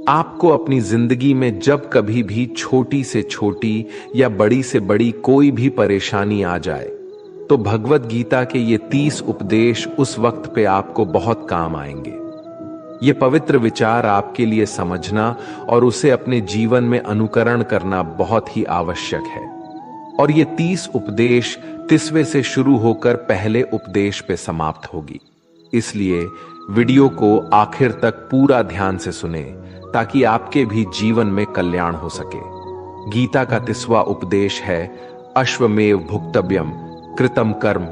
आपको अपनी जिंदगी में जब कभी भी छोटी से छोटी या बड़ी से बड़ी कोई भी परेशानी आ जाए तो भगवत गीता के ये 30 उपदेश उस वक्त पे आपको बहुत काम आएंगे। ये पवित्र विचार आपके लिए समझना और उसे अपने जीवन में अनुकरण करना बहुत ही आवश्यक है। और ये 30 उपदेश 30वें से शुरू होकर पहले उपदेश पे समाप्त होगी। इसलिए वीडियो को आखिर तक पूरा ध्यान से सुने ताकि आपके भी जीवन में कल्याण हो सके। गीता का 30वां उपदेश है अश्वमेव भुक्तव्यम कृतम कर्म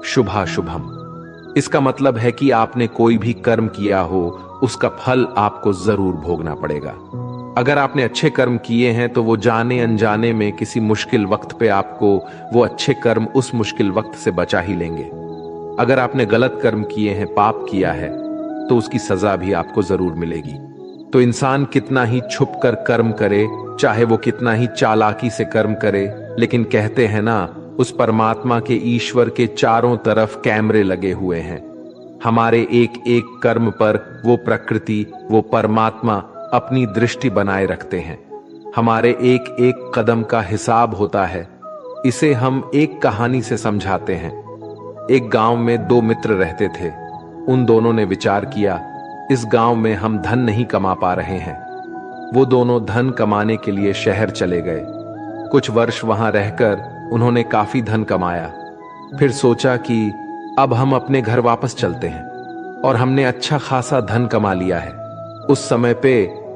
शुभाशुभम। इसका मतलब है कि आपने कोई भी कर्म किया हो उसका फल आपको जरूर भोगना पड़ेगा। अगर आपने अच्छे कर्म किए हैं तो वो जाने अनजाने में किसी मुश्किल वक्त पे आपको वो अच्छे कर्म उस मुश्किल वक्त से बचा ही लेंगे। अगर आपने गलत कर्म किए हैं, पाप किया है, तो उसकी सजा भी आपको जरूर मिलेगी। तो इंसान कितना ही छुप कर कर्म करे, चाहे वो कितना ही चालाकी से कर्म करे, लेकिन कहते हैं ना, उस परमात्मा के ईश्वर के चारों तरफ कैमरे लगे हुए हैं। हमारे एक एक कर्म पर वो प्रकृति, वो परमात्मा अपनी दृष्टि बनाए रखते हैं। हमारे एक एक कदम का हिसाब होता है। इसे हम एक कहानी से समझाते हैं। एक गांव में 2 मित्र रहते थे। उन दोनों ने विचार किया, इस गांव में हम धन नहीं कमा पा रहे हैं। वो दोनों धन कमाने के लिए शहर चले गए। कुछ वर्ष वहां रहकर उन्होंने काफी धन कमाया। फिर सोचा कि अब हम अपने घर वापस चलते हैं, और हमने अच्छा खासा धन कमा लिया है। उस समय पे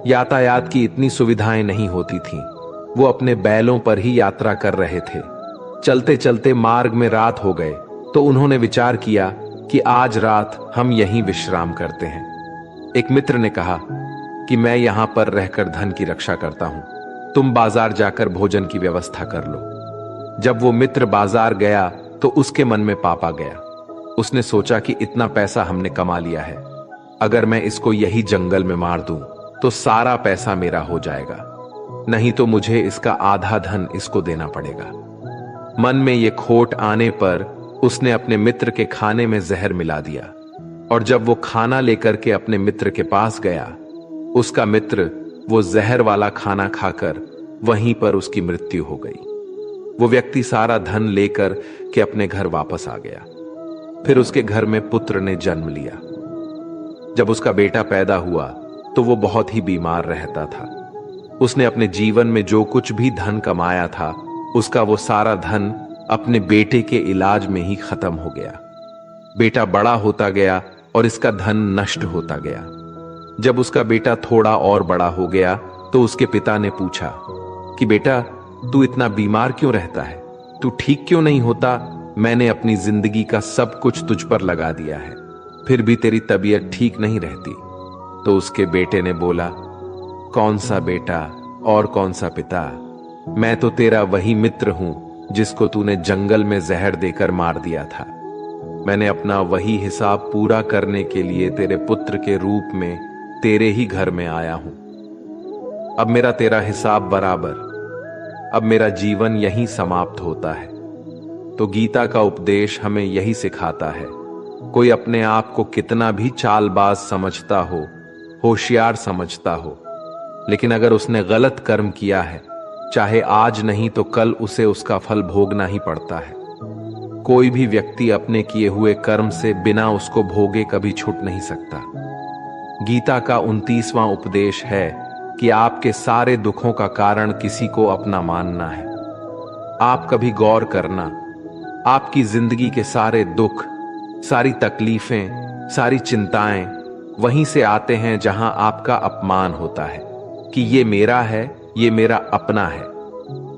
यातायात की इतनी सुविधाएं नहीं होती थीं। वो अपने बैलों पर ही यात्रा कर रहे थे। चलते चलते मार्ग में रात हो गए तो उन्होंने विचार किया कि आज रात हम यहीं विश्राम करते हैं। एक मित्र ने कहा कि मैं यहां पर रहकर धन की रक्षा करता हूं, तुम बाजार जाकर भोजन की व्यवस्था कर लो। जब वो मित्र बाजार गया तो उसके मन में पाप आ गया। उसने सोचा कि इतना पैसा हमने कमा लिया है, अगर मैं इसको यही जंगल में मार दूं तो सारा पैसा मेरा हो जाएगा, नहीं तो मुझे इसका आधा धन इसको देना पड़ेगा। मन में ये खोट आने पर उसने अपने मित्र के खाने में जहर मिला दिया, और जब वो खाना लेकर के अपने मित्र के पास गया, उसका मित्र वो जहर वाला खाना खाकर वहीं पर उसकी मृत्यु हो गई। वो व्यक्ति सारा धन लेकर के अपने घर वापस आ गया। फिर उसके घर में पुत्र ने जन्म लिया। जब उसका बेटा पैदा हुआ तो वो बहुत ही बीमार रहता था। उसने अपने जीवन में जो कुछ भी धन कमाया था उसका वो सारा धन अपने बेटे के इलाज में ही खत्म हो गया। बेटा बड़ा होता गया और इसका धन नष्ट होता गया। जब उसका बेटा थोड़ा और बड़ा हो गया तो उसके पिता ने पूछा कि बेटा, तू इतना बीमार क्यों रहता है? तू ठीक क्यों नहीं होता? मैंने अपनी जिंदगी का सब कुछ तुझ पर लगा दिया है, फिर भी तेरी तबीयत ठीक नहीं रहती। तो उसके बेटे ने बोला, कौन सा बेटा और कौन सा पिता? मैं तो तेरा वही मित्र हूं जिसको तूने जंगल में जहर देकर मार दिया था। मैंने अपना वही हिसाब पूरा करने के लिए तेरे पुत्र के रूप में तेरे ही घर में आया हूं। अब मेरा तेरा हिसाब बराबर। अब मेरा जीवन यहीं समाप्त होता है। तो गीता का उपदेश हमें यही सिखाता है, कोई अपने आप को कितना भी चालबाज समझता हो, होशियार समझता हो, लेकिन अगर उसने गलत कर्म किया है, चाहे आज नहीं तो कल उसे उसका फल भोगना ही पड़ता है। कोई भी व्यक्ति अपने किए हुए कर्म से बिना उसको भोगे कभी छूट नहीं सकता। गीता का 29वां उपदेश है कि आपके सारे दुखों का कारण किसी को अपना मानना है। आप कभी गौर करना, आपकी जिंदगी के सारे दुख, सारी तकलीफें, सारी चिंताएं वहीं से आते हैं जहां आपका अपमान होता है कि ये मेरा है, ये मेरा अपना है।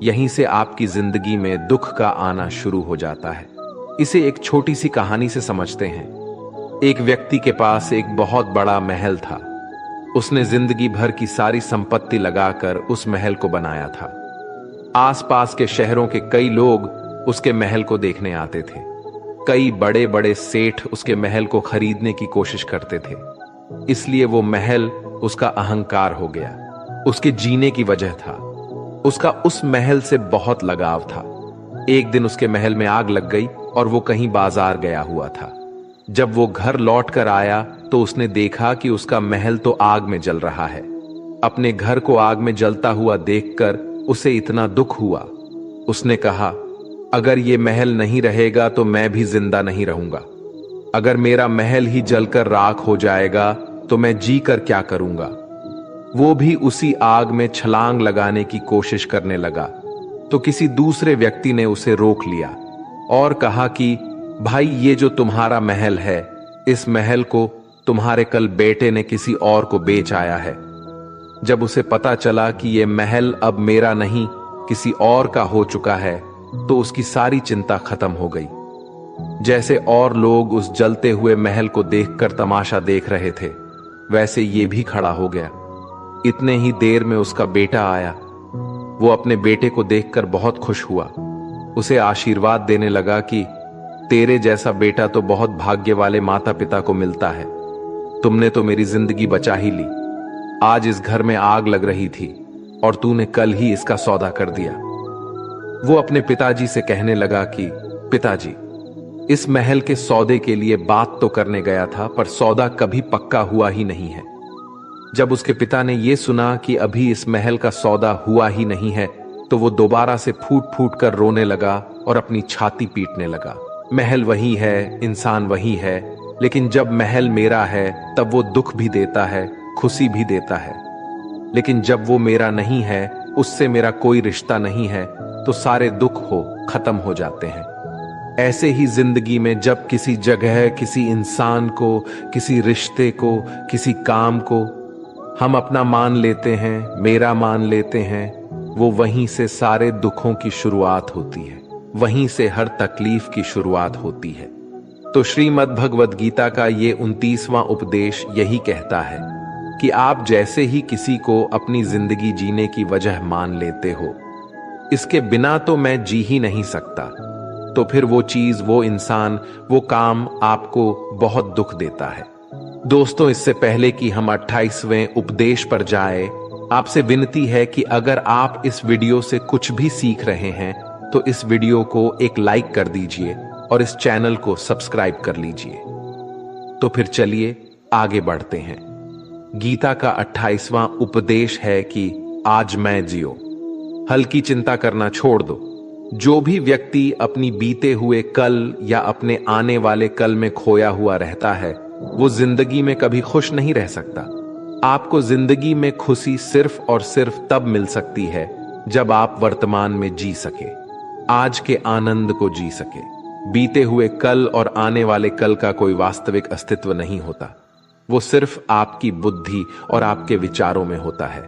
यहीं से आपकी जिंदगी में दुख का आना शुरू हो जाता है। इसे एक छोटी सी कहानी से समझते हैं। एक व्यक्ति के पास एक बहुत बड़ा महल था। उसने जिंदगी भर की सारी संपत्ति लगाकर उस महल को बनाया था। आसपास के शहरों के कई लोग उसके महल को देखने आते थे। कई बड़े बड़े सेठ उसके महल को खरीदने की कोशिश करते थे। इसलिए वो महल उसका अहंकार हो गया, उसके जीने की वजह था। उसका उस महल से बहुत लगाव था। एक दिन उसके महल में आग लग गई और वो कहीं बाजार गया हुआ था। जब वो घर लौट कर आया तो उसने देखा कि उसका महल तो आग में जल रहा है। अपने घर को आग में जलता हुआ देखकर उसे इतना दुख हुआ। उसने कहा, अगर ये महल नहीं रहेगा तो मैं भी जिंदा नहीं रहूंगा। अगर मेरा महल ही जलकर राख हो जाएगा तो मैं जी कर क्या करूंगा। वो भी उसी आग में छलांग लगाने की कोशिश करने लगा तो किसी दूसरे व्यक्ति ने उसे रोक लिया और कहा कि भाई, ये जो तुम्हारा महल है, इस महल को तुम्हारे कल बेटे ने किसी और को बेच आया है। जब उसे पता चला कि ये महल अब मेरा नहीं किसी और का हो चुका है तो उसकी सारी चिंता खत्म हो गई। जैसे और लोग उस जलते हुए महल को देखकर तमाशा देख रहे थे, वैसे ये भी खड़ा हो गया। इतने ही देर में उसका बेटा आया। वो अपने बेटे को देखकर बहुत खुश हुआ। उसे आशीर्वाद देने लगा कि तेरे जैसा बेटा तो बहुत भाग्य वाले माता पिता को मिलता है। तुमने तो मेरी जिंदगी बचा ही ली। आज इस घर में आग लग रही थी और तूने कल ही इसका सौदा कर दिया। वो अपने पिताजी से कहने लगा कि पिताजी, इस महल के सौदे के लिए बात तो करने गया था, पर सौदा कभी पक्का हुआ ही नहीं है। जब उसके पिता ने यह सुना कि अभी इस महल का सौदा हुआ ही नहीं है तो वो दोबारा से फूट फूट कर रोने लगा और अपनी छाती पीटने लगा। महल वही है, इंसान वही है, लेकिन जब महल मेरा है तब वो दुख भी देता है, खुशी भी देता है। लेकिन जब वो मेरा नहीं है, उससे मेरा कोई रिश्ता नहीं है, तो सारे दुख खत्म हो जाते हैं। ऐसे ही जिंदगी में जब किसी जगह, किसी इंसान को, किसी रिश्ते को, किसी काम को हम अपना मान लेते हैं, मेरा मान लेते हैं, वो वहीं से सारे दुखों की शुरुआत होती है, वहीं से हर तकलीफ की शुरुआत होती है। तो श्रीमद् भगवद गीता का ये 29वां उपदेश यही कहता है कि आप जैसे ही किसी को अपनी जिंदगी जीने की वजह मान लेते हो, इसके बिना तो मैं जी ही नहीं सकता, तो फिर वो चीज, वो इंसान, वो काम आपको बहुत दुख देता है। दोस्तों, इससे पहले कि हम 28वें उपदेश पर जाए, आपसे विनती है कि अगर आप इस वीडियो से कुछ भी सीख रहे हैं तो इस वीडियो को एक लाइक कर दीजिए और इस चैनल को सब्सक्राइब कर लीजिए। तो फिर चलिए आगे बढ़ते हैं। गीता का 28वां उपदेश है कि आज मैं जियो। हल्की चिंता करना छोड़ दो। जो भी व्यक्ति अपनी बीते हुए कल या अपने आने वाले कल में खोया हुआ रहता है, वो जिंदगी में कभी खुश नहीं रह सकता। आपको जिंदगी में खुशी सिर्फ और सिर्फ तब मिल सकती है जब आप वर्तमान में जी सके, आज के आनंद को जी सके। बीते हुए कल और आने वाले कल का कोई वास्तविक अस्तित्व नहीं होता। वो सिर्फ आपकी बुद्धि और आपके विचारों में होता है।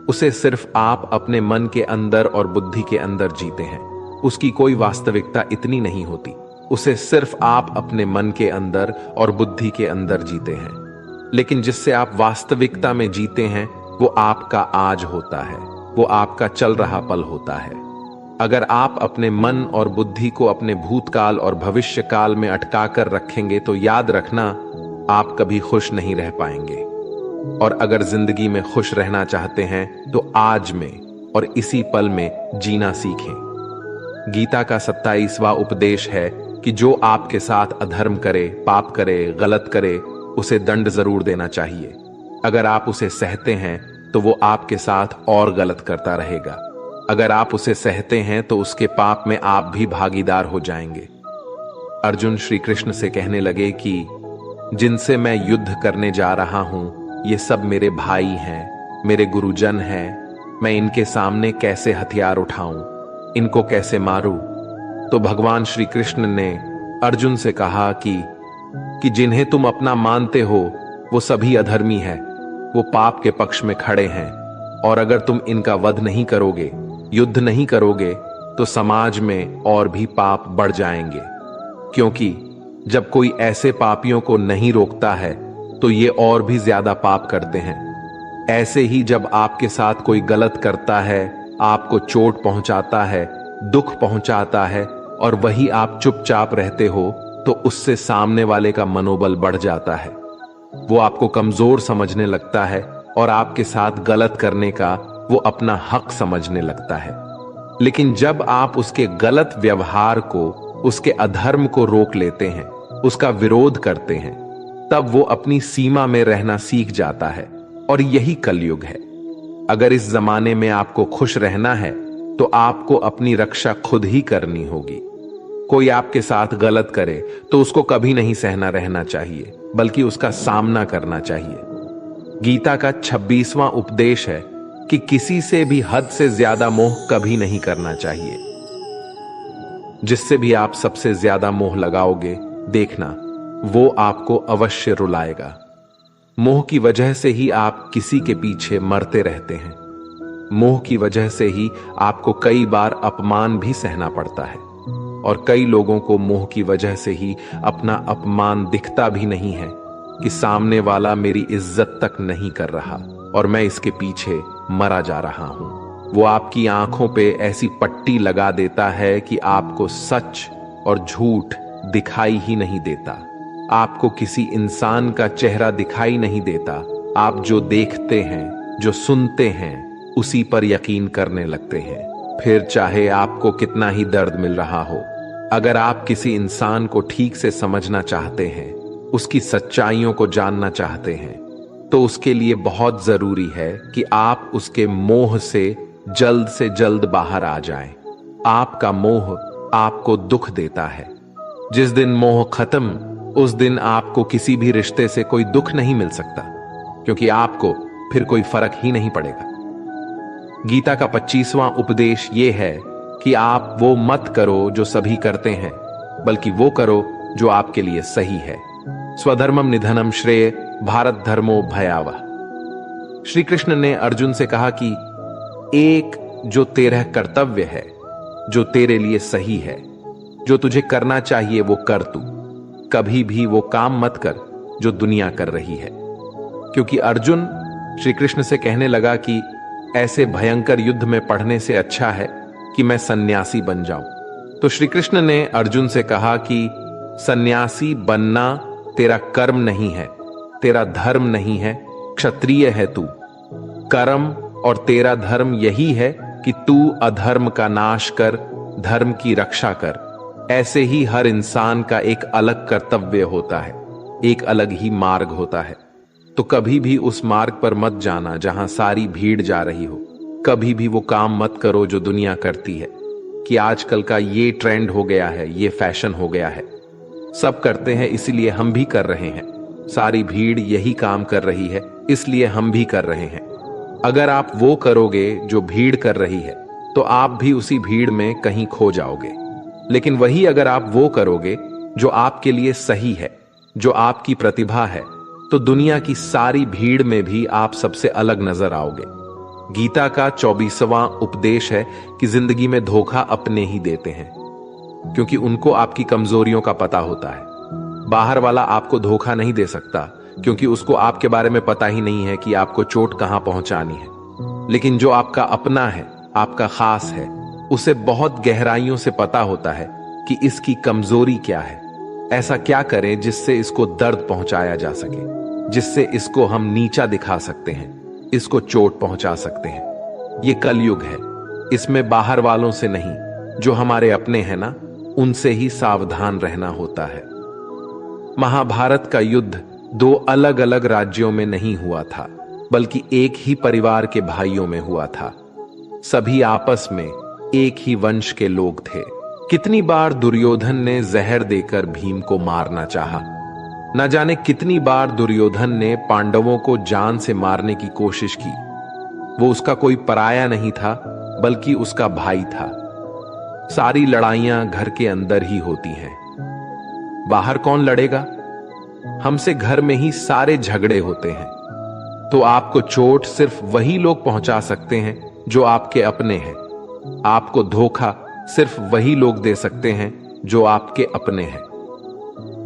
उसे सिर्फ आप अपने मन के अंदर और बुद्धि के अंदर जीते हैं। उसकी कोई वास्तविकता इतनी नहीं होती। उसे सिर्फ आप अपने मन के अंदर और बुद्धि के अंदर जीते हैं। लेकिन जिससे आप वास्तविकता में जीते हैं, वो आपका आज होता है, वो आपका चल रहा पल होता है। अगर आप अपने मन और बुद्धि को अपने भूतकाल और भविष्य काल में अटका कर रखेंगे तो याद रखना, आप कभी खुश नहीं रह पाएंगे। और अगर जिंदगी में खुश रहना चाहते हैं तो आज में और इसी पल में जीना सीखें। गीता का 27वां उपदेश है कि जो आपके साथ अधर्म करे, पाप करे, गलत करे, उसे दंड जरूर देना चाहिए। अगर आप उसे सहते हैं तो वो आपके साथ और गलत करता रहेगा। अगर आप उसे सहते हैं तो उसके पाप में आप भी भागीदार हो जाएंगे। अर्जुन श्री कृष्ण से कहने लगे कि जिनसे मैं युद्ध करने जा रहा हूं, ये सब मेरे भाई हैं, मेरे गुरुजन हैं। मैं इनके सामने कैसे हथियार उठाऊं, इनको कैसे मारूं? तो भगवान श्री कृष्ण ने अर्जुन से कहा कि जिन्हें तुम अपना मानते हो वो सभी अधर्मी हैं, वो पाप के पक्ष में खड़े हैं, और अगर तुम इनका वध नहीं करोगे, युद्ध नहीं करोगे, तो समाज में और भी पाप बढ़ जाएंगे। क्योंकि जब कोई ऐसे पापियों को नहीं रोकता है तो ये और भी ज्यादा पाप करते हैं। ऐसे ही जब आपके साथ कोई गलत करता है, आपको चोट पहुंचाता है, दुख पहुंचाता है, और वही आप चुपचाप रहते हो, तो उससे सामने वाले का मनोबल बढ़ जाता है। वो आपको कमजोर समझने लगता है और आपके साथ गलत करने का वो अपना हक समझने लगता है। लेकिन जब आप उसके गलत व्यवहार को, उसके अधर्म को रोक लेते हैं, उसका विरोध करते हैं, तब वो अपनी सीमा में रहना सीख जाता है। और यही कलयुग है। अगर इस जमाने में आपको खुश रहना है तो आपको अपनी रक्षा खुद ही करनी होगी। कोई आपके साथ गलत करे तो उसको कभी नहीं सहना रहना चाहिए, बल्कि उसका सामना करना चाहिए। गीता का 26वां उपदेश है कि किसी से भी हद से ज्यादा मोह कभी नहीं करना चाहिए। जिससे भी आप सबसे ज्यादा मोह लगाओगे, देखना वो आपको अवश्य रुलाएगा। मोह की वजह से ही आप किसी के पीछे मरते रहते हैं। मोह की वजह से ही आपको कई बार अपमान भी सहना पड़ता है, और कई लोगों को मोह की वजह से ही अपना अपमान दिखता भी नहीं है कि सामने वाला मेरी इज्जत तक नहीं कर रहा और मैं इसके पीछे मरा जा रहा हूं। वो आपकी आंखों पे ऐसी पट्टी लगा देता है कि आपको सच और झूठ दिखाई ही नहीं देता। आपको किसी इंसान का चेहरा दिखाई नहीं देता। आप जो देखते हैं, जो सुनते हैं, उसी पर यकीन करने लगते हैं, फिर चाहे आपको कितना ही दर्द मिल रहा हो। अगर आप किसी इंसान को ठीक से समझना चाहते हैं, उसकी सच्चाइयों को जानना चाहते हैं, तो उसके लिए बहुत जरूरी है कि आप उसके मोह से जल्द बाहर आ जाएं। आपका मोह आपको दुख देता है। जिस दिन मोह खत्म, उस दिन आपको किसी भी रिश्ते से कोई दुख नहीं मिल सकता, क्योंकि आपको फिर कोई फर्क ही नहीं पड़ेगा। गीता का 25वां उपदेश यह है कि आप वो मत करो जो सभी करते हैं, बल्कि वो करो जो आपके लिए सही है। स्वधर्मम निधनम श्रेय भारत धर्मो भयावह। श्री कृष्ण ने अर्जुन से कहा कि एक जो तेरा कर्तव्य है, जो तेरे लिए सही है, जो तुझे करना चाहिए वो कर तू। कभी भी वो काम मत कर जो दुनिया कर रही है। क्योंकि अर्जुन श्री कृष्ण से कहने लगा कि ऐसे भयंकर युद्ध में पढ़ने से अच्छा है कि मैं सन्यासी बन जाऊं। तो श्री कृष्ण ने अर्जुन से कहा कि सन्यासी बनना तेरा कर्म नहीं है, तेरा धर्म नहीं है, क्षत्रिय है तू। कर्म और तेरा धर्म यही है कि तू अधर्म का नाश कर, धर्म की रक्षा कर। ऐसे ही हर इंसान का एक अलग कर्तव्य होता है, एक अलग ही मार्ग होता है। तो कभी भी उस मार्ग पर मत जाना जहां सारी भीड़ जा रही हो। कभी भी वो काम मत करो जो दुनिया करती है, कि आजकल का ये ट्रेंड हो गया है, ये फैशन हो गया है, सब करते हैं इसलिए हम भी कर रहे हैं। सारी भीड़ यही काम कर रही है इसलिए हम भी कर रहे हैं। अगर आप वो करोगे जो भीड़ कर रही है, तो आप भी उसी भीड़ में कहीं खो जाओगे। लेकिन वही अगर आप वो करोगे जो आपके लिए सही है, जो आपकी प्रतिभा है, तो दुनिया की सारी भीड़ में भी आप सबसे अलग नजर आओगे। गीता का 24वां उपदेश है कि जिंदगी में धोखा अपने ही देते हैं, क्योंकि उनको आपकी कमजोरियों का पता होता है। बाहर वाला आपको धोखा नहीं दे सकता, क्योंकि उसको आपके बारे में पता ही नहीं है कि आपको चोट कहां पहुंचानी है। लेकिन जो आपका अपना है, आपका खास है, उसे बहुत गहराइयों से पता होता है कि इसकी कमजोरी क्या है। ऐसा क्या करें जिससे इसको दर्द पहुंचाया जा सके, जिससे इसको हम नीचा दिखा सकते हैं, इसको चोट पहुंचा सकते हैं। ये कलयुग है, इसमें बाहर वालों से नहीं, जो हमारे अपने हैं ना, उनसे ही सावधान रहना होता है। महाभारत का युद्ध दो अलग अलग राज्यों में नहीं हुआ था, बल्कि एक ही परिवार के भाइयों में हुआ था। सभी आपस में एक ही वंश के लोग थे। कितनी बार दुर्योधन ने जहर देकर भीम को मारना चाहा। न जाने कितनी बार दुर्योधन ने पांडवों को जान से मारने की कोशिश की। वो उसका कोई पराया नहीं था, बल्कि उसका भाई था। सारी लड़ाइयां घर के अंदर ही होती हैं, बाहर कौन लड़ेगा? हमसे घर में ही सारे झगड़े होते हैं। तो आपको चोट सिर्फ वही लोग पहुंचा सकते हैं जो आपके अपने हैं। आपको धोखा सिर्फ वही लोग दे सकते हैं जो आपके अपने हैं।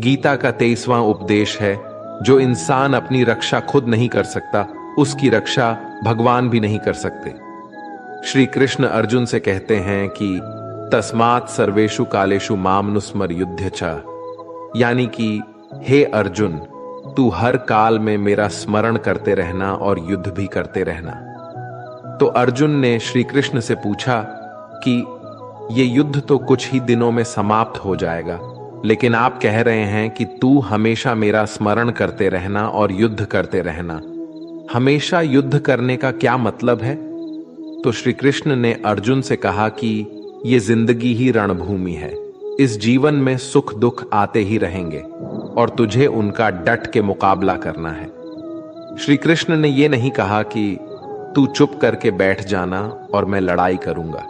गीता का 23वां उपदेश है, जो इंसान अपनी रक्षा खुद नहीं कर सकता, उसकी रक्षा भगवान भी नहीं कर सकते। श्री कृष्ण अर्जुन से कहते हैं कि तस्मात् सर्वेषु कालेषु माम नुस्मर युध्य च, यानी कि हे अर्जुन, तू हर काल में मेरा स्मरण करते रहना और युद्ध भी करते रहना। तो अर्जुन ने श्री कृष्ण से पूछा कि ये युद्ध तो कुछ ही दिनों में समाप्त हो जाएगा, लेकिन आप कह रहे हैं कि तू हमेशा मेरा स्मरण करते रहना और युद्ध करते रहना। हमेशा युद्ध करने का क्या मतलब है? तो श्री कृष्ण ने अर्जुन से कहा कि ये जिंदगी ही रणभूमि है। इस जीवन में सुख दुख आते ही रहेंगे और तुझे उनका डट के मुकाबला करना है। श्री कृष्ण ने यह नहीं कहा कि तू चुप करके बैठ जाना और मैं लड़ाई करूंगा।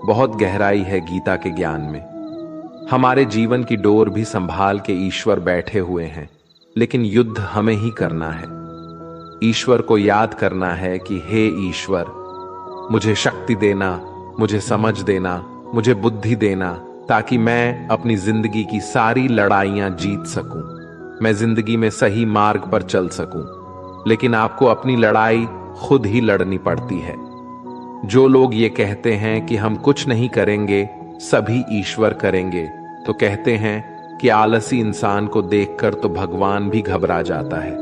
बहुत गहराई है गीता के ज्ञान में। हमारे जीवन की डोर भी संभाल के ईश्वर बैठे हुए हैं, लेकिन युद्ध हमें ही करना है। ईश्वर को याद करना है कि हे ईश्वर, मुझे शक्ति देना, मुझे समझ देना, मुझे बुद्धि देना, ताकि मैं अपनी जिंदगी की सारी लड़ाइयां जीत सकूं, मैं जिंदगी में सही मार्ग पर चल सकूं। लेकिन आपको अपनी लड़ाई खुद ही लड़नी पड़ती है। जो लोग ये कहते हैं कि हम कुछ नहीं करेंगे, सभी ईश्वर करेंगे, तो कहते हैं कि आलसी इंसान को देखकर तो भगवान भी घबरा जाता है।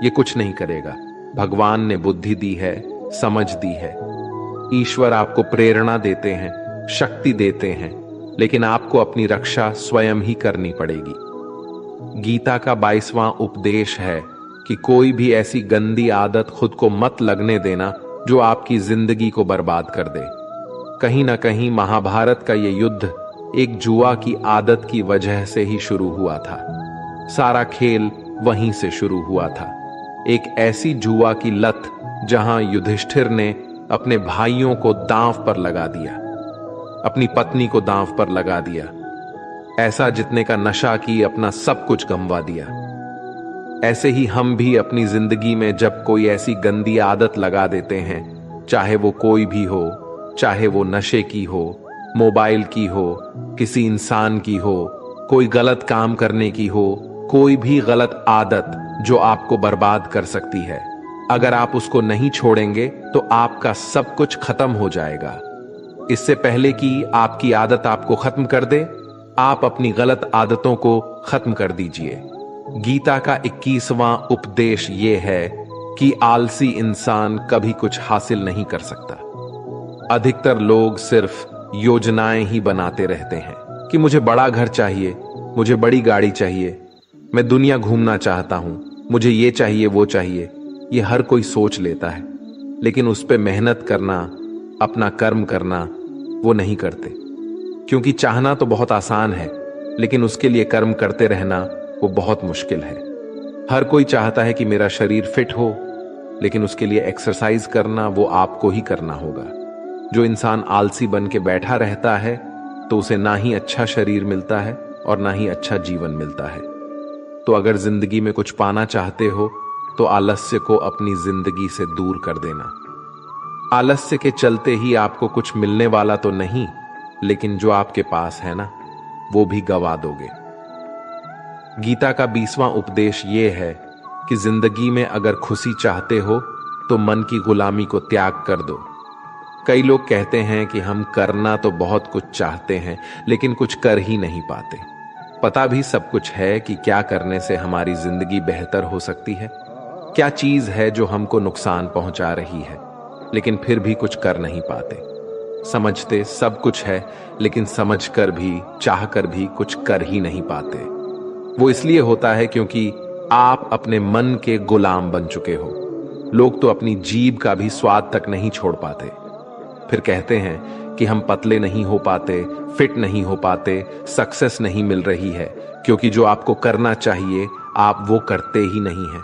ये कुछ नहीं करेगा। भगवान ने बुद्धि दी है, समझ दी है। ईश्वर आपको प्रेरणा देते हैं, शक्ति देते हैं, लेकिन आपको अपनी रक्षा स्वयं ही करनी पड़ेगी। गीता का 22वां उपदेश है कि कोई भी ऐसी गंदी आदत खुद को मत लगने देना जो आपकी जिंदगी को बर्बाद कर दे। कहीं ना कहीं महाभारत का ये युद्ध एक जुआ की आदत की वजह से ही शुरू हुआ था। सारा खेल वहीं से शुरू हुआ था। एक ऐसी जुआ की लत जहां युधिष्ठिर ने अपने भाइयों को दांव पर लगा दिया, अपनी पत्नी को दांव पर लगा दिया, ऐसा जितने का नशा की अपना सब कुछ गंवा दिया। ऐसे ही हम भी अपनी जिंदगी में जब कोई ऐसी गंदी आदत लगा देते हैं, चाहे वो कोई भी हो, चाहे वो नशे की हो, मोबाइल की हो, किसी इंसान की हो, कोई गलत काम करने की हो, कोई भी गलत आदत जो आपको बर्बाद कर सकती है, अगर आप उसको नहीं छोड़ेंगे तो आपका सब कुछ खत्म हो जाएगा। इससे पहले कि आपकी आदत आपको खत्म कर दे, आप अपनी गलत आदतों को खत्म कर दीजिए। गीता का 21वां उपदेश यह है कि आलसी इंसान कभी कुछ हासिल नहीं कर सकता। अधिकतर लोग सिर्फ योजनाएं ही बनाते रहते हैं कि मुझे बड़ा घर चाहिए, मुझे बड़ी गाड़ी चाहिए, मैं दुनिया घूमना चाहता हूं, मुझे ये चाहिए वो चाहिए। ये हर कोई सोच लेता है, लेकिन उस पे मेहनत करना, अपना कर्म करना वो नहीं करते। क्योंकि चाहना तो बहुत आसान है, लेकिन उसके लिए कर्म करते रहना वो बहुत मुश्किल है। हर कोई चाहता है कि मेरा शरीर फिट हो, लेकिन उसके लिए एक्सरसाइज करना वो आपको ही करना होगा। जो इंसान आलसी बन के बैठा रहता है तो उसे ना ही अच्छा शरीर मिलता है और ना ही अच्छा जीवन मिलता है। तो अगर जिंदगी में कुछ पाना चाहते हो तो आलस्य को अपनी जिंदगी से दूर कर देना। आलस्य के चलते ही आपको कुछ मिलने वाला तो नहीं, लेकिन जो आपके पास है ना, वो भी गवा दोगे। गीता का 20वां उपदेश ये है कि जिंदगी में अगर खुशी चाहते हो तो मन की गुलामी को त्याग कर दो। कई लोग कहते हैं कि हम करना तो बहुत कुछ चाहते हैं, लेकिन कुछ कर ही नहीं पाते। पता भी सब कुछ है कि क्या करने से हमारी जिंदगी बेहतर हो सकती है, क्या चीज है जो हमको नुकसान पहुंचा रही है, लेकिन फिर भी कुछ कर नहीं पाते। समझते सब कुछ है, लेकिन समझकर भी, चाहकर भी कुछ कर ही नहीं पाते। वो इसलिए होता है क्योंकि आप अपने मन के गुलाम बन चुके हो। लोग तो अपनी जीभ का भी स्वाद तक नहीं छोड़ पाते। फिर कहते हैं कि हम पतले नहीं हो पाते, फिट नहीं हो पाते, सक्सेस नहीं मिल रही है, क्योंकि जो आपको करना चाहिए आप वो करते ही नहीं हैं।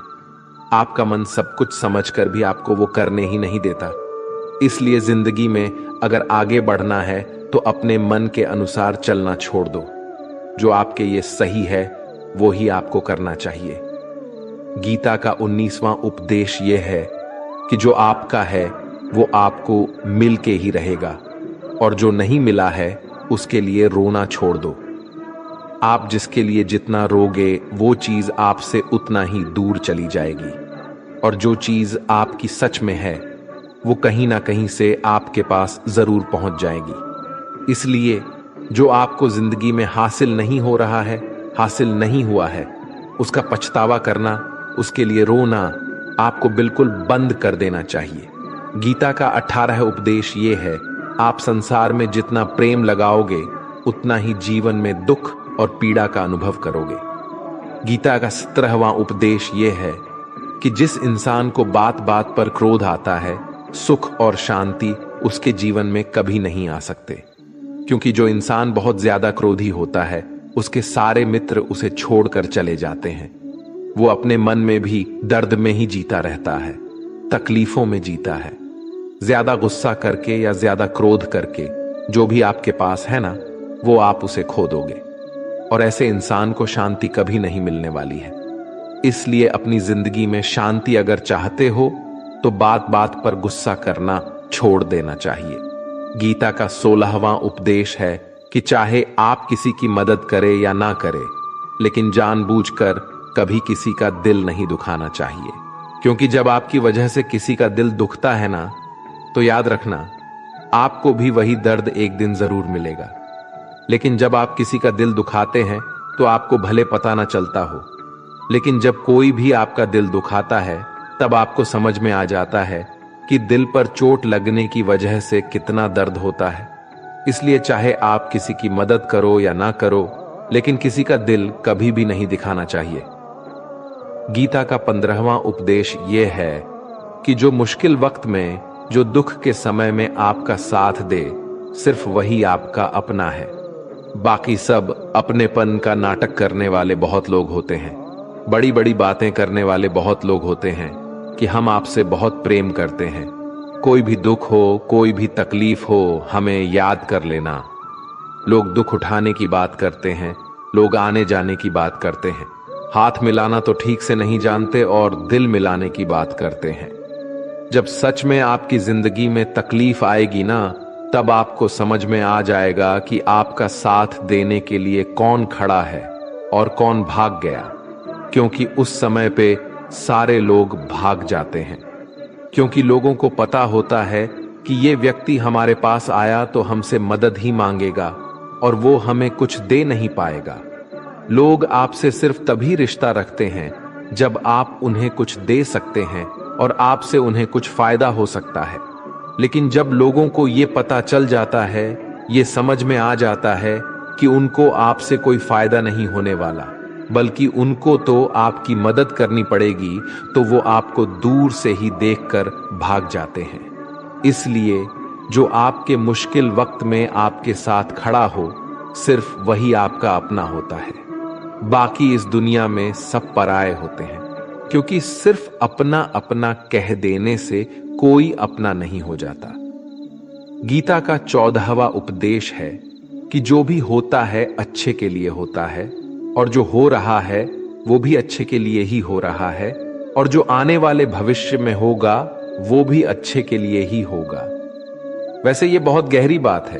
आपका मन सब कुछ समझकर भी आपको वो करने ही नहीं देता। इसलिए जिंदगी में अगर आगे बढ़ना है तो अपने मन के अनुसार चलना छोड़ दो। जो आपके लिए सही है वो ही आपको करना चाहिए। गीता का 19वां उपदेश यह है कि जो आपका है वो आपको मिल के ही रहेगा, और जो नहीं मिला है उसके लिए रोना छोड़ दो। आप जिसके लिए जितना रोगे वो चीज आपसे उतना ही दूर चली जाएगी, और जो चीज आपकी सच में है वो कहीं ना कहीं से आपके पास जरूर पहुंच जाएगी। इसलिए जो आपको जिंदगी में हासिल नहीं हो रहा है, हासिल नहीं हुआ है, उसका पछतावा करना, उसके लिए रोना आपको बिल्कुल बंद कर देना चाहिए। गीता का 18 उपदेश ये है, आप संसार में जितना प्रेम लगाओगे उतना ही जीवन में दुख और पीड़ा का अनुभव करोगे। गीता का 17वां उपदेश यह है कि जिस इंसान को बात बात पर क्रोध आता है, सुख और शांति उसके जीवन में कभी नहीं आ सकते। क्योंकि जो इंसान बहुत ज्यादा क्रोधी होता है, उसके सारे मित्र उसे छोड़कर चले जाते हैं। वो अपने मन में भी दर्द में ही जीता रहता है, तकलीफों में जीता है। ज्यादा गुस्सा करके या ज्यादा क्रोध करके जो भी आपके पास है ना, वो आप उसे खो दोगे। और ऐसे इंसान को शांति कभी नहीं मिलने वाली है। इसलिए अपनी जिंदगी में शांति अगर चाहते हो तो बात बात पर गुस्सा करना छोड़ देना चाहिए। गीता का 16वां उपदेश है कि चाहे आप किसी की मदद करें या ना करें, लेकिन जानबूझकर कभी किसी का दिल नहीं दुखाना चाहिए। क्योंकि जब आपकी वजह से किसी का दिल दुखता है ना, तो याद रखना आपको भी वही दर्द एक दिन जरूर मिलेगा। लेकिन जब आप किसी का दिल दुखाते हैं तो आपको भले पता ना चलता हो, लेकिन जब कोई भी आपका दिल दुखाता है तब आपको समझ में आ जाता है कि दिल पर चोट लगने की वजह से कितना दर्द होता है। इसलिए चाहे आप किसी की मदद करो या ना करो, लेकिन किसी का दिल कभी भी नहीं दिखाना चाहिए। गीता का 15वां उपदेश यह है कि जो मुश्किल वक्त में, जो दुख के समय में आपका साथ दे, सिर्फ वही आपका अपना है। बाकी सब अपनेपन का नाटक करने वाले बहुत लोग होते हैं। बड़ी बड़ी बातें करने वाले बहुत लोग होते हैं कि हम आपसे बहुत प्रेम करते हैं। कोई भी दुख हो, कोई भी तकलीफ हो, हमें याद कर लेना। लोग दुख उठाने की बात करते हैं, लोग आने जाने की बात करते हैं, हाथ मिलाना तो ठीक से नहीं जानते और दिल मिलाने की बात करते हैं। जब सच में आपकी जिंदगी में तकलीफ आएगी ना, तब आपको समझ में आ जाएगा कि आपका साथ देने के लिए कौन खड़ा है और कौन भाग गया। क्योंकि उस समय पे सारे लोग भाग जाते हैं, क्योंकि लोगों को पता होता है कि ये व्यक्ति हमारे पास आया तो हमसे मदद ही मांगेगा और वो हमें कुछ दे नहीं पाएगा। लोग आपसे सिर्फ तभी रिश्ता रखते हैं जब आप उन्हें कुछ दे सकते हैं और आपसे उन्हें कुछ फायदा हो सकता है। लेकिन जब लोगों को ये पता चल जाता है, ये समझ में आ जाता है कि उनको आपसे कोई फायदा नहीं होने वाला, बल्कि उनको तो आपकी मदद करनी पड़ेगी, तो वो आपको दूर से ही देखकर भाग जाते हैं। इसलिए जो आपके मुश्किल वक्त में आपके साथ खड़ा हो, सिर्फ वही आपका अपना होता है। बाकी इस दुनिया में सब पराये होते हैं, क्योंकि सिर्फ अपना अपना कह देने से कोई अपना नहीं हो जाता। गीता का 14वां उपदेश है कि जो भी होता है अच्छे के लिए होता है, और जो हो रहा है वो भी अच्छे के लिए ही हो रहा है, और जो आने वाले भविष्य में होगा वो भी अच्छे के लिए ही होगा। वैसे ये बहुत गहरी बात है।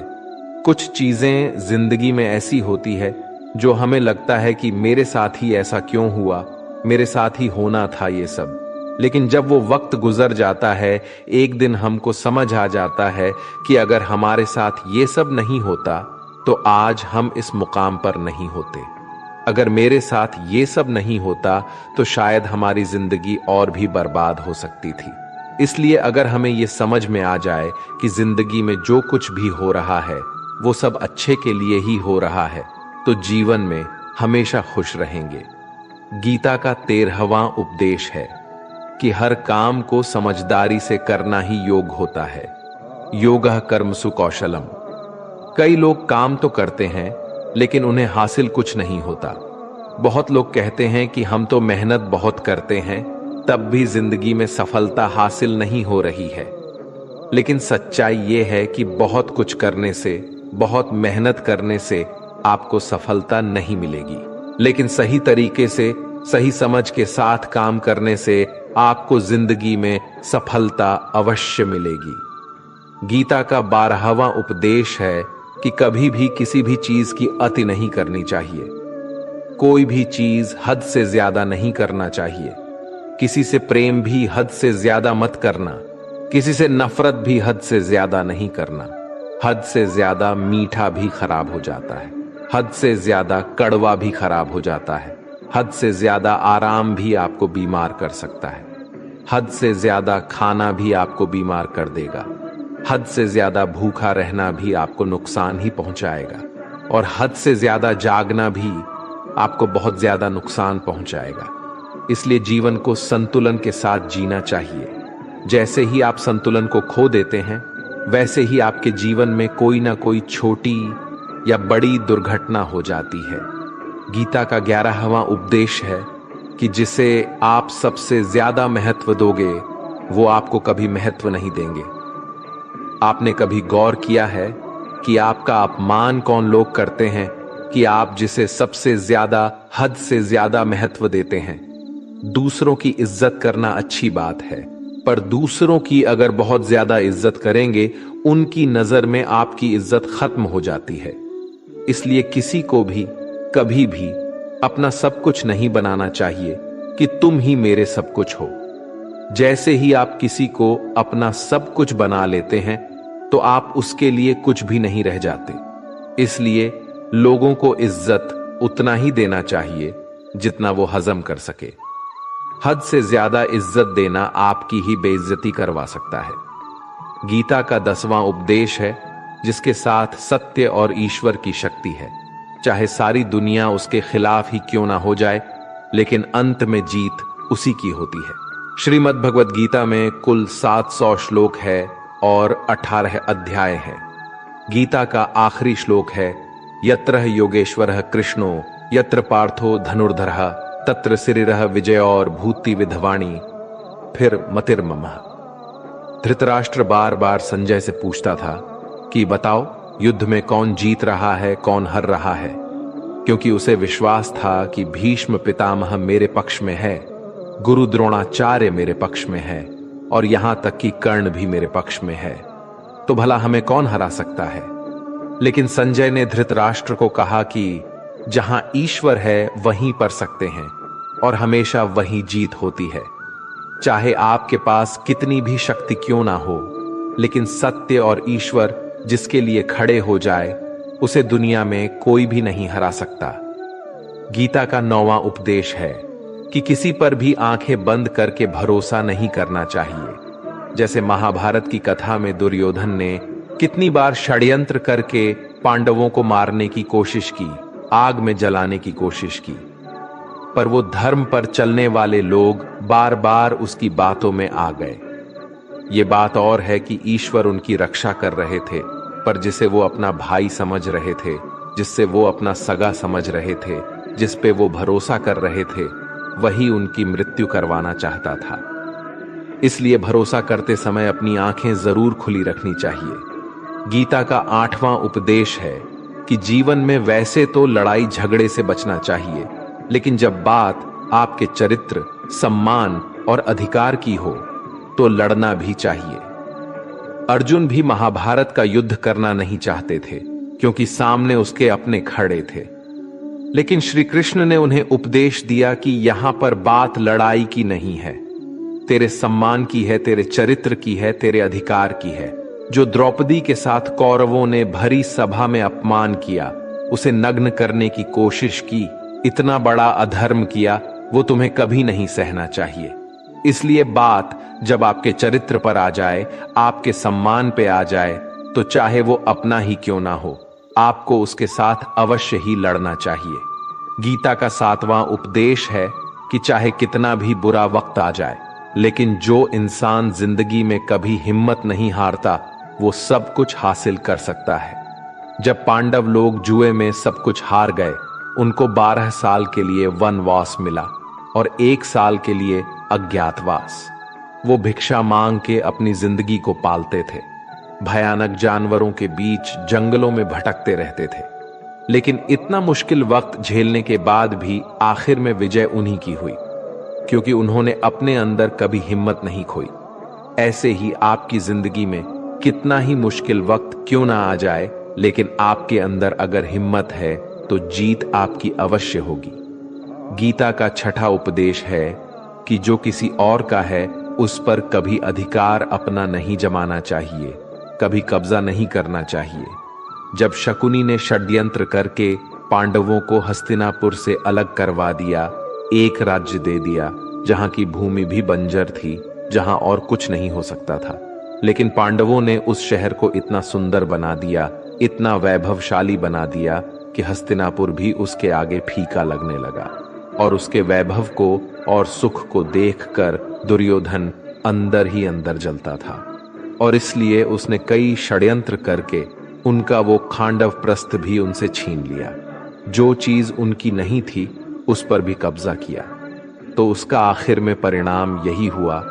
कुछ चीजें जिंदगी में ऐसी होती है जो हमें लगता है कि मेरे साथ ही ऐसा क्यों हुआ, मेरे साथ ही होना था ये सब। लेकिन जब वो वक्त गुजर जाता है, एक दिन हमको समझ आ जाता है कि अगर हमारे साथ ये सब नहीं होता तो आज हम इस मुकाम पर नहीं होते। अगर मेरे साथ ये सब नहीं होता तो शायद हमारी जिंदगी और भी बर्बाद हो सकती थी। इसलिए अगर हमें ये समझ में आ जाए कि जिंदगी में जो कुछ भी हो रहा है वो सब अच्छे के लिए ही हो रहा है, तो जीवन में हमेशा खुश रहेंगे। गीता का 13वां उपदेश है कि हर काम को समझदारी से करना ही योग होता है। योगः कर्मसु कौशलम। कई लोग काम तो करते हैं लेकिन उन्हें हासिल कुछ नहीं होता। बहुत लोग कहते हैं कि हम तो मेहनत बहुत करते हैं, तब भी जिंदगी में सफलता हासिल नहीं हो रही है। लेकिन सच्चाई यह है कि बहुत कुछ करने से, बहुत मेहनत करने से आपको सफलता नहीं मिलेगी, लेकिन सही तरीके से, सही समझ के साथ काम करने से आपको जिंदगी में सफलता अवश्य मिलेगी। गीता का 12वां उपदेश है कि कभी भी किसी भी चीज की अति नहीं करनी चाहिए। कोई भी चीज हद से ज्यादा नहीं करना चाहिए। किसी से प्रेम भी हद से ज्यादा मत करना, किसी से नफरत भी हद से ज्यादा नहीं करना। हद से ज्यादा मीठा भी खराब हो जाता है, हद से ज्यादा कड़वा भी खराब हो जाता है, हद से ज्यादा आराम भी आपको बीमार कर सकता है, हद से ज्यादा खाना भी आपको बीमार कर देगा, हद से ज्यादा भूखा रहना भी आपको नुकसान ही पहुंचाएगा। और हद से ज्यादा जागना भी आपको बहुत ज्यादा नुकसान पहुंचाएगा। इसलिए जीवन को संतुलन के साथ जीना चाहिए। जैसे ही आप संतुलन को खो देते हैं, वैसे ही आपके जीवन में कोई ना कोई छोटी या बड़ी दुर्घटना हो जाती है। गीता का 11वां उपदेश है कि जिसे आप सबसे ज्यादा महत्व दोगे, वो आपको कभी महत्व नहीं देंगे। आपने कभी गौर किया है कि आपका अपमान कौन लोग करते हैं कि आप जिसे सबसे ज्यादा, हद से ज्यादा महत्व देते हैं? दूसरों की इज्जत करना अच्छी बात है, पर दूसरों की अगर बहुत ज्यादा इज्जत करेंगे, उनकी नजर में आपकी इज्जत खत्म हो जाती है। इसलिए किसी को भी कभी भी अपना सब कुछ नहीं बनाना चाहिए कि तुम ही मेरे सब कुछ हो। जैसे ही आप किसी को अपना सब कुछ बना लेते हैं, तो आप उसके लिए कुछ भी नहीं रह जाते। इसलिए लोगों को इज्जत उतना ही देना चाहिए जितना वो हजम कर सके। हद से ज्यादा इज्जत देना आपकी ही बेइज्जती करवा सकता है। गीता का 10वां उपदेश है जिसके साथ सत्य और ईश्वर की शक्ति है। चाहे सारी दुनिया उसके खिलाफ ही क्यों ना हो जाए, लेकिन अंत में जीत उसी की होती है। श्रीमद् भगवद गीता में कुल 700 श्लोक है और 18 अध्याय हैं। गीता का आखिरी श्लोक है, यत्र योगेश्वरः कृष्णो यत्र पार्थो धनुर्धरः तत्र सिरिरः विजय और भूति विधवाणी फिर मतिर्ममः। धृतराष्ट्र बार बार संजय से पूछता था कि बताओ, युद्ध में कौन जीत रहा है, कौन हार रहा है, क्योंकि उसे विश्वास था कि भीष्म पितामह मेरे पक्ष में है, गुरु द्रोणाचार्य मेरे पक्ष में है और यहां तक कि कर्ण भी मेरे पक्ष में है, तो भला हमें कौन हरा सकता है। लेकिन संजय ने धृतराष्ट्र को कहा कि जहां ईश्वर है वहीं पर सकते हैं और हमेशा वहीं जीत होती है। चाहे आपके पास कितनी भी शक्ति क्यों ना हो, लेकिन सत्य और ईश्वर जिसके लिए खड़े हो जाए, उसे दुनिया में कोई भी नहीं हरा सकता। गीता का 9वां उपदेश है कि किसी पर भी आंखें बंद करके भरोसा नहीं करना चाहिए। जैसे महाभारत की कथा में दुर्योधन ने कितनी बार षड्यंत्र करके पांडवों को मारने की कोशिश की, आग में जलाने की कोशिश की, पर वो धर्म पर चलने वाले लोग बार बार उसकी बातों में आ गए। ये बात और है कि ईश्वर उनकी रक्षा कर रहे थे, पर जिसे वो अपना भाई समझ रहे थे, जिससे वो अपना सगा समझ रहे थे, जिस पे वो भरोसा कर रहे थे, वही उनकी मृत्यु करवाना चाहता था। इसलिए भरोसा करते समय अपनी आंखें जरूर खुली रखनी चाहिए। गीता का 8वां उपदेश है कि जीवन में वैसे तो लड़ाई झगड़े से बचना चाहिए, लेकिन जब बात आपके चरित्र, सम्मान और अधिकार की हो, तो लड़ना भी चाहिए। अर्जुन भी महाभारत का युद्ध करना नहीं चाहते थे, क्योंकि सामने उसके अपने खड़े थे। लेकिन श्री कृष्ण ने उन्हें उपदेश दिया कि यहां पर बात लड़ाई की नहीं है, तेरे सम्मान की है, तेरे चरित्र की है, तेरे अधिकार की है। जो द्रौपदी के साथ कौरवों ने भरी सभा में अपमान किया, उसे नग्न करने की कोशिश की, इतना बड़ा अधर्म किया, वो तुम्हें कभी नहीं सहना चाहिए। इसलिए बात जब आपके चरित्र पर आ जाए, आपके सम्मान पे आ जाए, तो चाहे वो अपना ही क्यों ना हो, आपको उसके साथ अवश्य ही लड़ना चाहिए। गीता का 7वां उपदेश है कि चाहे कितना भी बुरा वक्त आ जाए, लेकिन जो इंसान जिंदगी में कभी हिम्मत नहीं हारता, वो सब कुछ हासिल कर सकता है। जब पांडव लोग जुए में सब कुछ हार गए, उनको 12 साल के लिए वनवास मिला और 1 साल के लिए अज्ञातवास। वो भिक्षा मांग के अपनी जिंदगी को पालते थे, भयानक जानवरों के बीच जंगलों में भटकते रहते थे। लेकिन इतना मुश्किल वक्त झेलने के बाद भी आखिर में विजय उन्हीं की हुई, क्योंकि उन्होंने अपने अंदर कभी हिम्मत नहीं खोई। ऐसे ही आपकी जिंदगी में कितना ही मुश्किल वक्त क्यों ना आ जाए, लेकिन आपके अंदर अगर हिम्मत है तो जीत आपकी अवश्य होगी। गीता का 6ठा उपदेश है कि जो किसी और का है, उस पर कभी अधिकार अपना नहीं जमाना चाहिए, कभी कब्जा नहीं करना चाहिए। जब शकुनी ने षड्यंत्र करके पांडवों को हस्तिनापुर से अलग करवा दिया, एक राज्य दे दिया जहां की भूमि भी बंजर थी, जहां और कुछ नहीं हो सकता था, लेकिन पांडवों ने उस शहर को इतना सुंदर बना दिया, इतना वैभवशाली बना दिया कि हस्तिनापुर भी उसके आगे फीका लगने लगा और उसके वैभव को और सुख को देखकर दुर्योधन अंदर ही अंदर जलता था और इसलिए उसने कई षड्यंत्र करके उनका वो खांडव प्रस्थ भी उनसे छीन लिया। जो चीज उनकी नहीं थी उस पर भी कब्जा किया। तो उसका आखिर में परिणाम यही हुआ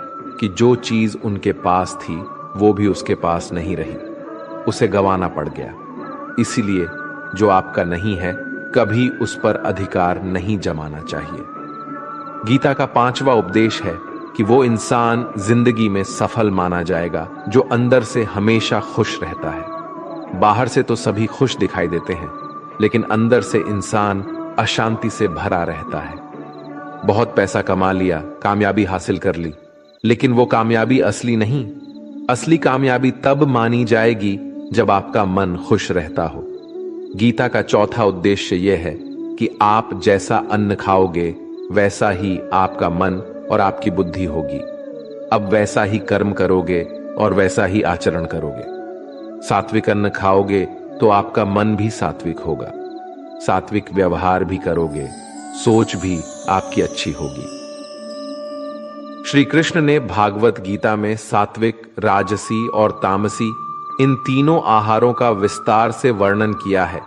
कि जो चीज उनके पास थी वो भी उसके पास नहीं रही, उसे गंवाना पड़ गया। इसीलिए जो आपका नहीं है कभी उस पर अधिकार नहीं जमाना चाहिए। गीता का 5वां उपदेश है कि वो इंसान जिंदगी में सफल माना जाएगा जो अंदर से हमेशा खुश रहता है। बाहर से तो सभी खुश दिखाई देते हैं, लेकिन अंदर से इंसान अशांति से भरा रहता है। बहुत पैसा कमा लिया, कामयाबी हासिल कर ली, लेकिन वो कामयाबी असली नहीं। असली कामयाबी तब मानी जाएगी जब आपका मन खुश रहता हो। गीता का 4था उद्देश्य यह है कि आप जैसा अन्न खाओगे वैसा ही आपका मन और आपकी बुद्धि होगी। अब वैसा ही कर्म करोगे और वैसा ही आचरण करोगे। सात्विक अन्न खाओगे तो आपका मन भी सात्विक होगा, सात्विक व्यवहार भी करोगे, सोच भी आपकी अच्छी होगी। श्री कृष्ण ने भागवत गीता में सात्विक, राजसी और तामसी इन तीनों आहारों का विस्तार से वर्णन किया है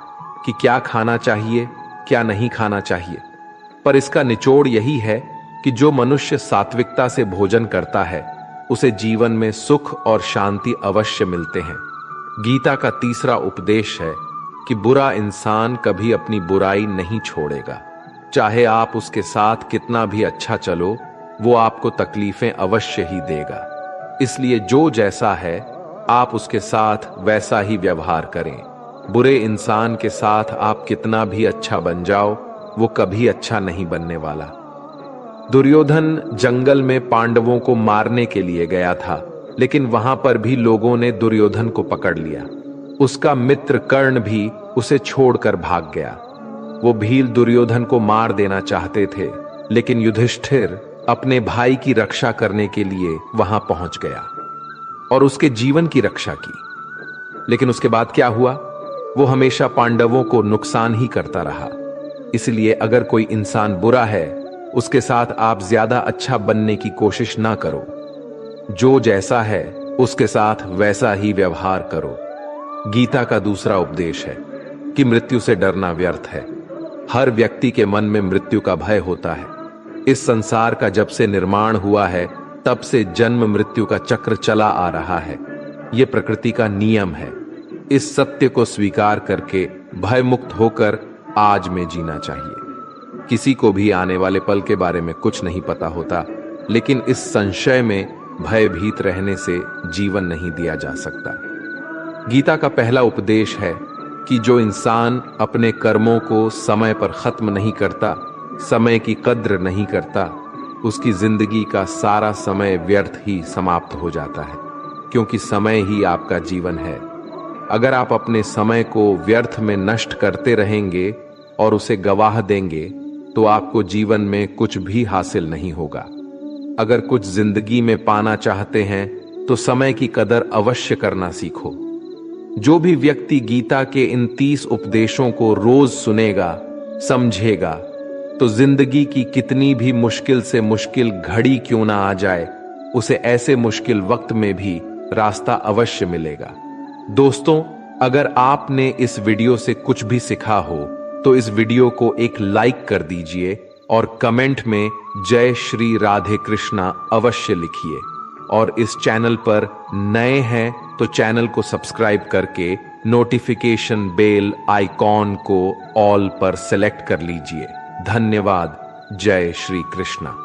कि क्या खाना चाहिए, क्या नहीं खाना चाहिए। पर इसका निचोड़ यही है कि जो मनुष्य सात्विकता से भोजन करता है उसे जीवन में सुख और शांति अवश्य मिलते हैं। गीता का 3रा उपदेश है कि बुरा इंसान कभी अपनी बुराई नहीं छोड़ेगा। चाहे आप उसके साथ कितना भी अच्छा चलो, वो आपको तकलीफें अवश्य ही देगा। इसलिए जो जैसा है आप उसके साथ वैसा ही व्यवहार करें। बुरे इंसान के साथ आप कितना भी अच्छा बन जाओ, वो कभी अच्छा नहीं बनने वाला। दुर्योधन जंगल में पांडवों को मारने के लिए गया था, लेकिन वहां पर भी लोगों ने दुर्योधन को पकड़ लिया। उसका मित्र कर्ण भी उसे छोड़कर भाग गया। वो भील दुर्योधन को मार देना चाहते थे, लेकिन युधिष्ठिर अपने भाई की रक्षा करने के लिए वहां पहुंच गया और उसके जीवन की रक्षा की। लेकिन उसके बाद क्या हुआ? वो हमेशा पांडवों को नुकसान ही करता रहा। इसलिए अगर कोई इंसान बुरा है, उसके साथ आप ज्यादा अच्छा बनने की कोशिश ना करो। जो जैसा है उसके साथ वैसा ही व्यवहार करो। गीता का 2रा उपदेश है कि मृत्यु से डरना व्यर्थ है। हर व्यक्ति के मन में मृत्यु का भय होता है। इस संसार का जब से निर्माण हुआ है तब से जन्म मृत्यु का चक्र चला आ रहा है। यह प्रकृति का नियम है। इस सत्य को स्वीकार करके भय मुक्त होकर आज में जीना चाहिए। किसी को भी आने वाले पल के बारे में कुछ नहीं पता होता, लेकिन इस संशय में भयभीत रहने से जीवन नहीं दिया जा सकता। गीता का पहला उपदेश है कि जो इंसान अपने कर्मों को समय पर खत्म नहीं करता, समय की कद्र नहीं करता, उसकी जिंदगी का सारा समय व्यर्थ ही समाप्त हो जाता है, क्योंकि समय ही आपका जीवन है। अगर आप अपने समय को व्यर्थ में नष्ट करते रहेंगे और उसे गवाह देंगे तो आपको जीवन में कुछ भी हासिल नहीं होगा। अगर कुछ जिंदगी में पाना चाहते हैं तो समय की कदर अवश्य करना सीखो। जो भी व्यक्ति गीता के इन 30 उपदेशों को रोज सुनेगा, समझेगा, तो जिंदगी की कितनी भी मुश्किल से मुश्किल घड़ी क्यों ना आ जाए, उसे ऐसे मुश्किल वक्त में भी रास्ता अवश्य मिलेगा। दोस्तों, अगर आपने इस वीडियो से कुछ भी सीखा हो तो इस वीडियो को एक लाइक कर दीजिए और कमेंट में जय श्री राधे कृष्णा अवश्य लिखिए। और इस चैनल पर नए हैं तो चैनल को सब्सक्राइब करके नोटिफिकेशन बेल आइकॉन को ऑल पर सेलेक्ट कर लीजिए। धन्यवाद। जय श्री कृष्णा।